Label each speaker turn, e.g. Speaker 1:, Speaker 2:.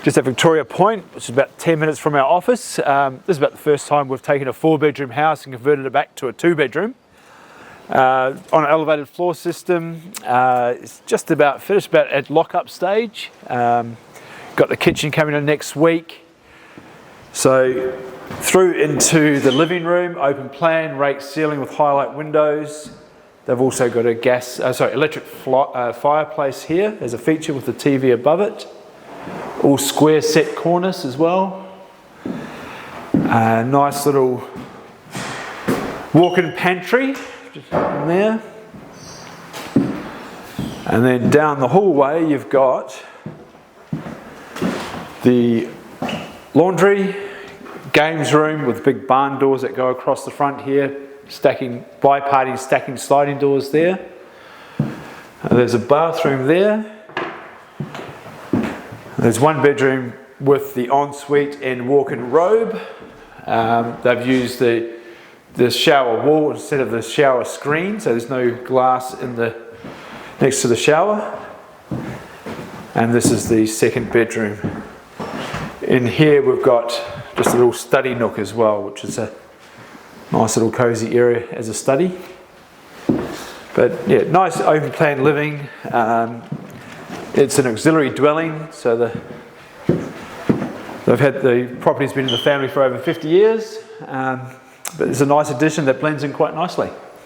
Speaker 1: Just at Victoria Point, which is about 10 minutes from our office. This is about the first time we've taken a 4-bedroom house and converted it back to a 2-bedroom. On an elevated floor system. It's just about finished, about at lock-up stage. Got the kitchen coming in next week. So through into the living room, open plan, rake ceiling with highlight windows. They've also got a electric fireplace here as a feature with the TV above it. All square set cornice as well. Nice little walk-in pantry just in there. And then down the hallway you've got the laundry, games room with big barn doors that go across the front here, bi-party stacking sliding doors there. There's a bathroom there. There's 1 bedroom with the ensuite and walk-in robe. They've used the shower wall instead of the shower screen, so there's no glass next to the shower. And this is the 2nd bedroom. In here we've got just a little study nook as well, which is a nice little cosy area as a study. But yeah, nice open plan living. It's an auxiliary dwelling, so the property's been in the family for over 50 years, but it's a nice addition that blends in quite nicely.